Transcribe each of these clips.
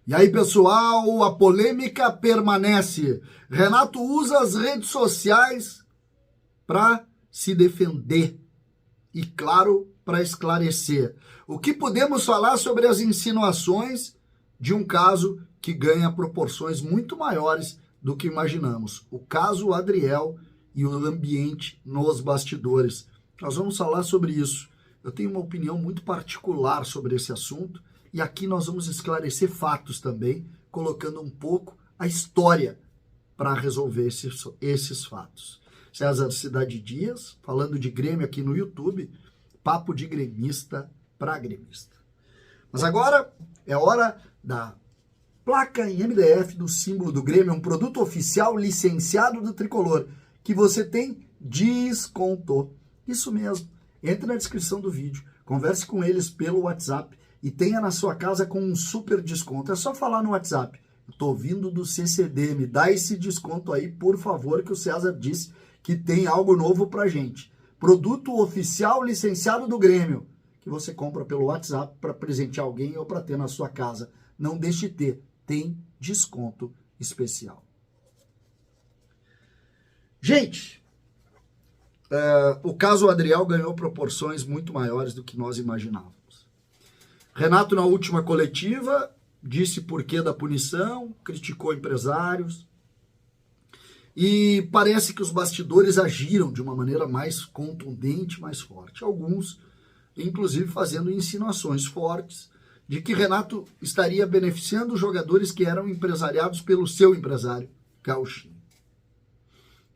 E aí, pessoal, a polêmica permanece. Renato usa as redes sociais para se defender e, claro, para esclarecer. O que podemos falar sobre as insinuações de um caso que ganha proporções muito maiores do que imaginamos? O caso Adriel e o ambiente nos bastidores. Nós vamos falar sobre isso. Eu tenho uma opinião muito particular sobre esse assunto e aqui nós vamos esclarecer fatos também, colocando um pouco a história para resolver esses fatos. César Cidade Dias, falando de Grêmio aqui no YouTube, papo de gremista para gremista. Mas agora é hora da placa em MDF do símbolo do Grêmio, um produto oficial licenciado do Tricolor, que você tem desconto. Isso mesmo, entre na descrição do vídeo, converse com eles pelo WhatsApp e tenha na sua casa com um super desconto. É só falar no WhatsApp. Estou vindo do CCD, me dá esse desconto aí, por favor, que o César disse que tem algo novo pra gente. Produto oficial licenciado do Grêmio, que você compra pelo WhatsApp para presentear alguém ou para ter na sua casa. Não deixe de ter, tem desconto especial. Gente, o caso Adriel ganhou proporções muito maiores do que nós imaginávamos. Renato, na última coletiva, disse porquê da punição, criticou empresários e parece que os bastidores agiram de uma maneira mais contundente, mais forte. Alguns, inclusive, fazendo insinuações fortes de que Renato estaria beneficiando os jogadores que eram empresariados pelo seu empresário, Gauchinho.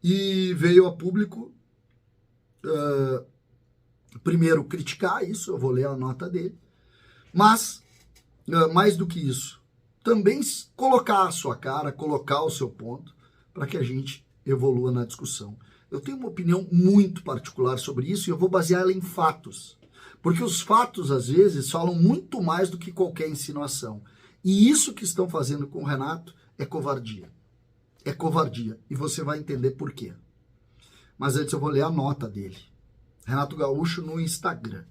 E veio a público, primeiro, criticar isso, eu vou ler a nota dele, mas, mais do que isso, também colocar a sua cara, colocar o seu ponto, para que a gente evolua na discussão. Eu tenho uma opinião muito particular sobre isso e eu vou baseá-la em fatos. Porque os fatos, às vezes, falam muito mais do que qualquer insinuação. E isso que estão fazendo com o Renato é covardia. É covardia. E você vai entender por quê. Mas antes eu vou ler a nota dele. Renato Gaúcho no Instagram.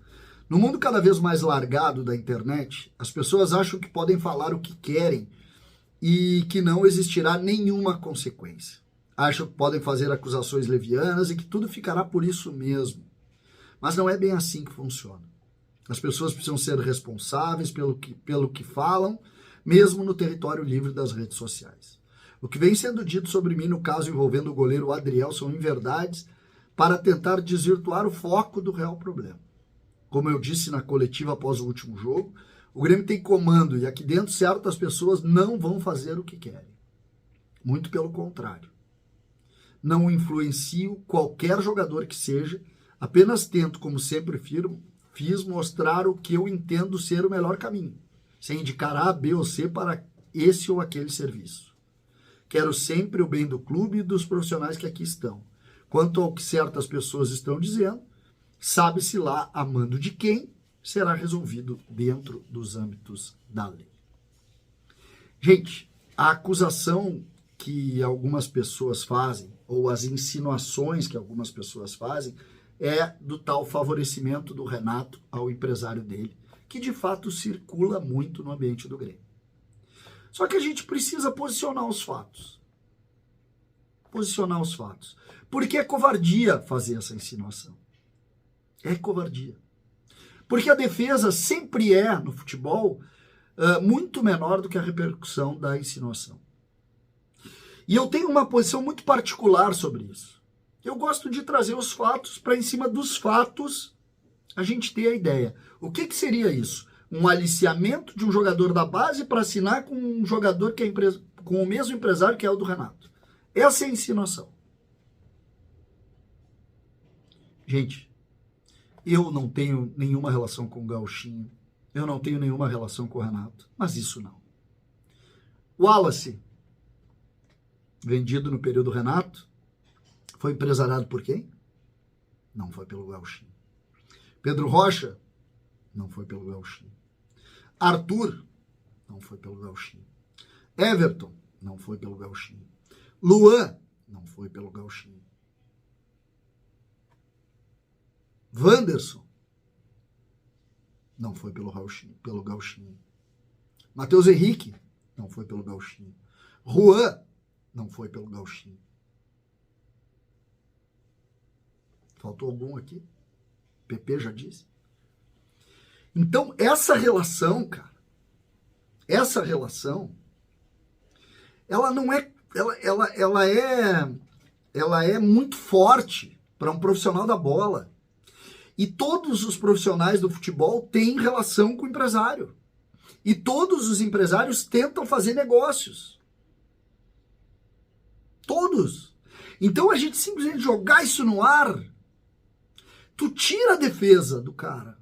No mundo cada vez mais largado da internet, as pessoas acham que podem falar o que querem e que não existirá nenhuma consequência. Acham que podem fazer acusações levianas e que tudo ficará por isso mesmo. Mas não é bem assim que funciona. As pessoas precisam ser responsáveis pelo que falam, mesmo no território livre das redes sociais. O que vem sendo dito sobre mim no caso envolvendo o goleiro Adriel são inverdades para tentar desvirtuar o foco do real problema. Como eu disse na coletiva após o último jogo, o Grêmio tem comando e aqui dentro certas pessoas não vão fazer o que querem. Muito pelo contrário. Não influencio qualquer jogador que seja, apenas tento, como sempre fiz, mostrar o que eu entendo ser o melhor caminho, sem indicar A, B ou C para esse ou aquele serviço. Quero sempre o bem do clube e dos profissionais que aqui estão. Quanto ao que certas pessoas estão dizendo, sabe-se lá a mando de quem será resolvido dentro dos âmbitos da lei. Gente, a acusação que algumas pessoas fazem, ou as insinuações que algumas pessoas fazem, é do tal favorecimento do Renato ao empresário dele, que de fato circula muito no ambiente do Grêmio. Só que a gente precisa posicionar os fatos. Posicionar os fatos. Porque é covardia fazer essa insinuação. É covardia. Porque a defesa sempre é, no futebol, muito menor do que a repercussão da insinuação. E eu tenho uma posição muito particular sobre isso. Eu gosto de trazer os fatos para em cima dos fatos a gente ter a ideia. O que seria isso? Um aliciamento de um jogador da base para assinar com um jogador que é com o mesmo empresário que é o do Renato. Essa é a insinuação. Gente, eu não tenho nenhuma relação com o Gauchinho, eu não tenho nenhuma relação com o Renato, mas isso não. Wallace, vendido no período Renato, foi empresariado por quem? Não foi pelo Gauchinho. Pedro Rocha, não foi pelo Gauchinho. Arthur, não foi pelo Gauchinho. Everton, não foi pelo Gauchinho. Luan, não foi pelo Gauchinho. Wanderson, não foi pelo Gauchinho. Matheus Henrique, não foi pelo Gauchinho. Juan, não foi pelo Gauchinho. Faltou algum aqui? PP já disse. Então, essa relação, cara, essa relação, ela não é, ela é muito forte para um profissional da bola. E todos os profissionais do futebol têm relação com o empresário. E todos os empresários tentam fazer negócios. Todos. Então, a gente simplesmente jogar isso no ar, tu tira a defesa do cara.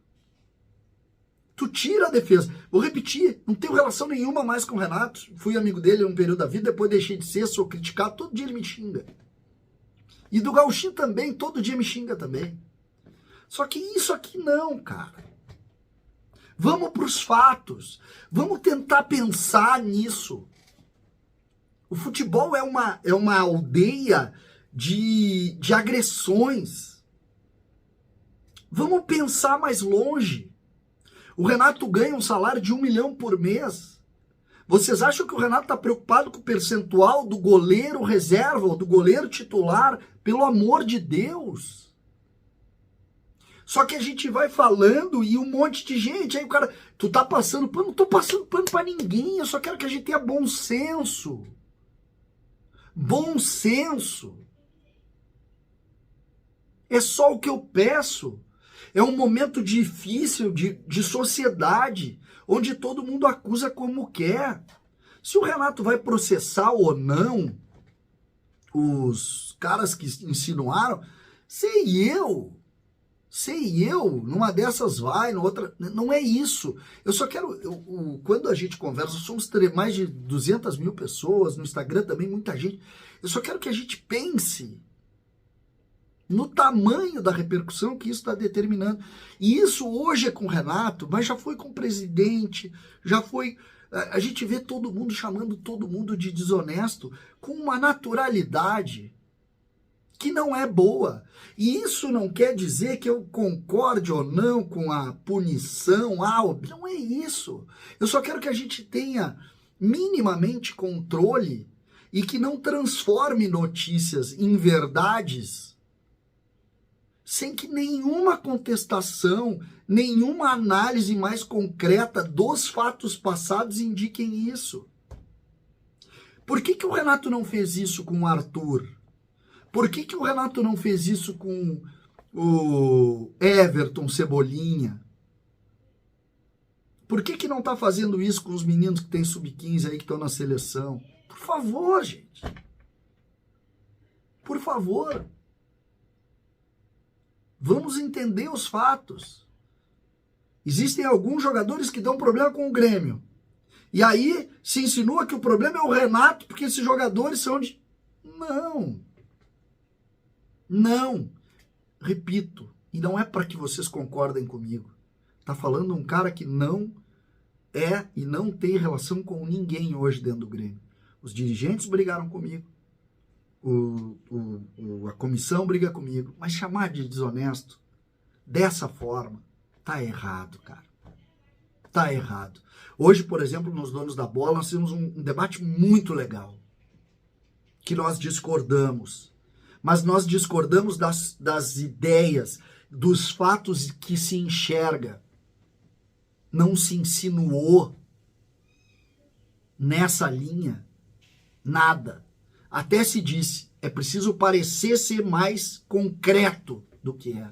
Tu tira a defesa. Vou repetir, não tenho relação nenhuma mais com o Renato. Fui amigo dele em um período da vida, depois deixei de ser, sou criticado, todo dia ele me xinga. E do Gauchinho também, todo dia me xinga também. Só que isso aqui não, cara. Vamos para os fatos. Vamos tentar pensar nisso. O futebol é uma aldeia de agressões. Vamos pensar mais longe. O Renato ganha um salário de 1 milhão por mês. Vocês acham que o Renato está preocupado com o percentual do goleiro reserva ou do goleiro titular? Pelo amor de Deus. Só que a gente vai falando e um monte de gente, aí o cara, tu tá passando pano? Não tô passando pano pra ninguém, eu só quero que a gente tenha bom senso. Bom senso. É só o que eu peço. É um momento difícil de sociedade, onde todo mundo acusa como quer. Se o Renato vai processar ou não os caras que insinuaram, sei eu, numa dessas vai, na outra, não é isso. Eu só quero, quando a gente conversa, somos mais de 200 mil pessoas, no Instagram também muita gente, eu só quero que a gente pense no tamanho da repercussão que isso está determinando. E isso hoje é com o Renato, mas já foi com o presidente, já foi... A gente vê todo mundo chamando todo mundo de desonesto com uma naturalidade que não é boa. E isso não quer dizer que eu concorde ou não com a punição. Não é isso. Eu só quero que a gente tenha minimamente controle e que não transforme notícias em verdades sem que nenhuma contestação, nenhuma análise mais concreta dos fatos passados indiquem isso. Por que o Renato não fez isso com o Arthur? Por que o Renato não fez isso com o Everton Cebolinha? Por que não está fazendo isso com os meninos que têm sub-15 aí que estão na seleção? Por favor, gente. Por favor. Vamos entender os fatos. Existem alguns jogadores que dão problema com o Grêmio. E aí se insinua que o problema é o Renato, porque esses jogadores são de... Não. Não. Repito, e não é para que vocês concordem comigo. Tá falando um cara que não é e não tem relação com ninguém hoje dentro do Grêmio. Os dirigentes brigaram comigo. A comissão briga comigo, mas chamar de desonesto dessa forma tá errado, cara. Tá errado. Hoje, por exemplo, nos Donos da Bola, nós temos um debate muito legal, que nós discordamos, mas nós discordamos das ideias, dos fatos que se enxerga. Não se insinuou nessa linha nada. Até se disse, é preciso parecer ser mais concreto do que é,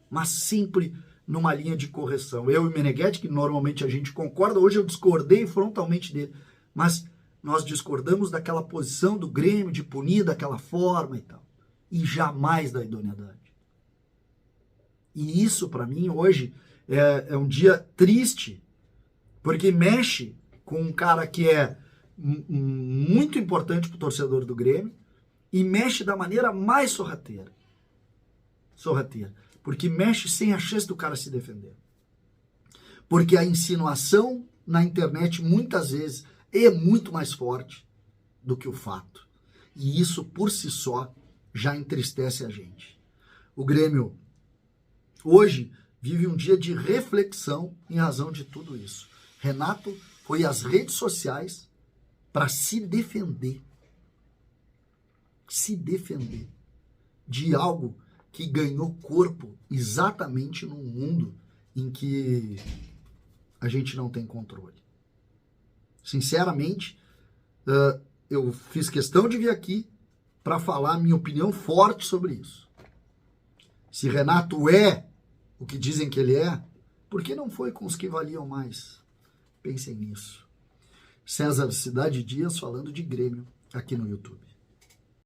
mas sempre numa linha de correção. Eu e Meneghetti, que normalmente a gente concorda, hoje eu discordei frontalmente dele, mas nós discordamos daquela posição do Grêmio de punir daquela forma e tal, e jamais da idoneidade. E isso, para mim, hoje é um dia triste, porque mexe com um cara que é muito importante para o torcedor do Grêmio e mexe da maneira mais sorrateira. Porque mexe sem a chance do cara se defender. Porque a insinuação na internet muitas vezes é muito mais forte do que o fato. E isso por si só já entristece a gente. O Grêmio hoje vive um dia de reflexão em razão de tudo isso. Renato foi às redes sociais para se defender de algo que ganhou corpo exatamente num mundo em que a gente não tem controle. Sinceramente, eu fiz questão de vir aqui para falar minha opinião forte sobre isso. Se Renato é o que dizem que ele é, por que não foi com os que valiam mais? Pensem nisso. César Cidade Dias falando de Grêmio aqui no YouTube.